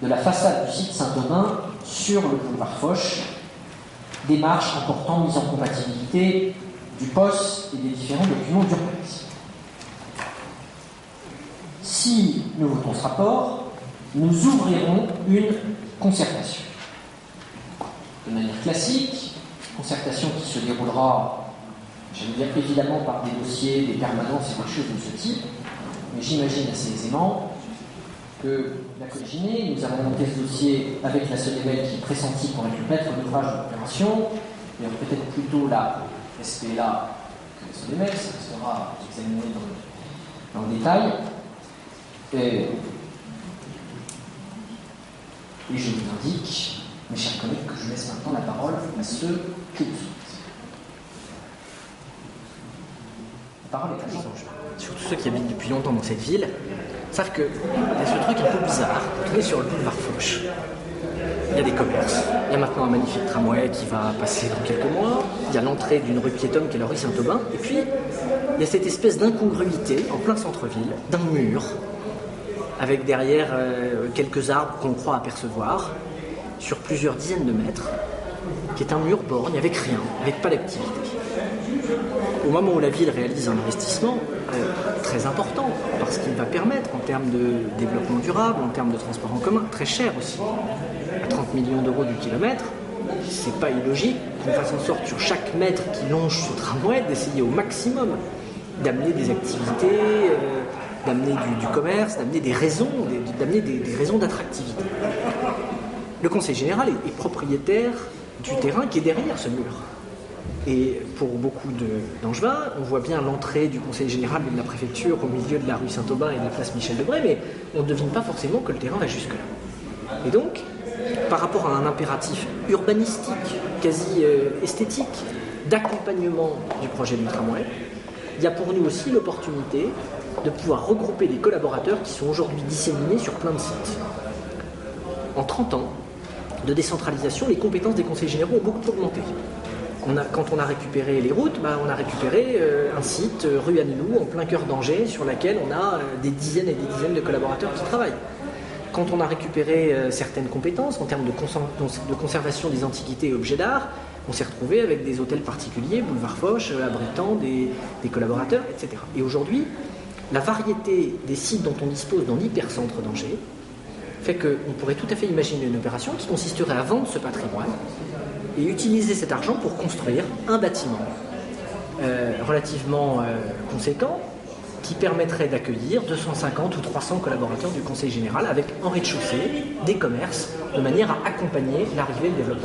de la façade du site Saint-Aubin sur le boulevard Foch, démarche important mise en compatibilité du POS et des différents documents d'urbanisme. Si nous votons ce rapport, nous ouvrirons une concertation. De manière classique, concertation qui se déroulera, je veux dire évidemment par des dossiers, des permanences et des choses de ce type, mais j'imagine assez aisément que la colléginée, nous avons monté ce dossier avec la Sodebel qui est pressentie pour être le maître d'ouvrage de l'opération, et peut-être plutôt la SPLA que la Sodebel, ça sera examiné dans le détail. Et je vous indique, mes chers collègues, que je laisse maintenant la parole à ceux qui le souhaitent. La parole est à Jean. Surtout ceux qui habitent depuis longtemps dans cette ville savent qu'il y a ce truc un peu bizarre. Quand on est sur le boulevard Foch, il y a des commerces. Il y a maintenant un magnifique tramway qui va passer dans quelques mois. Il y a l'entrée d'une rue piétonne qui est la rue Saint-Aubin. Et puis, il y a cette espèce d'incongruité en plein centre-ville, d'un mur, avec derrière quelques arbres qu'on croit apercevoir, sur plusieurs dizaines de mètres, qui est un mur borgne avec rien, avec pas d'activité. Au moment où la ville réalise un investissement très important, parce qu'il va permettre, en termes de développement durable, en termes de transport en commun, très cher aussi, à 30 millions d'euros du kilomètre, c'est pas illogique qu'on fasse en sorte sur chaque mètre qui longe ce tramway d'essayer au maximum d'amener des activités, d'amener du commerce, d'amener des raisons, d'amener des raisons d'attractivité. Le Conseil général est propriétaire du terrain qui est derrière ce mur. Et pour beaucoup d'Angevins, on voit bien l'entrée du Conseil général et de la préfecture au milieu de la rue Saint-Aubin et de la place Michel-Debré, mais on ne devine pas forcément que le terrain va jusque-là. Et donc, par rapport à un impératif urbanistique, quasi esthétique, d'accompagnement du projet du tramway, il y a pour nous aussi l'opportunité de pouvoir regrouper des collaborateurs qui sont aujourd'hui disséminés sur plein de sites. En 30 ans de décentralisation, les compétences des conseils généraux ont beaucoup augmenté. Quand on a récupéré les routes, on a récupéré un site, rue Annelou, en plein cœur d'Angers, sur laquelle on a des dizaines et des dizaines de collaborateurs qui travaillent. Quand on a récupéré certaines compétences en termes de conservation des antiquités et objets d'art, on s'est retrouvé avec des hôtels particuliers, boulevard Foch, abritant des collaborateurs, etc. Et aujourd'hui, la variété des sites dont on dispose dans l'hypercentre d'Angers fait qu'on pourrait tout à fait imaginer une opération qui consisterait à vendre ce patrimoine et utiliser cet argent pour construire un bâtiment relativement conséquent qui permettrait d'accueillir 250 ou 300 collaborateurs du Conseil général avec en rez-de-chaussée des commerces de manière à accompagner l'arrivée et le développement.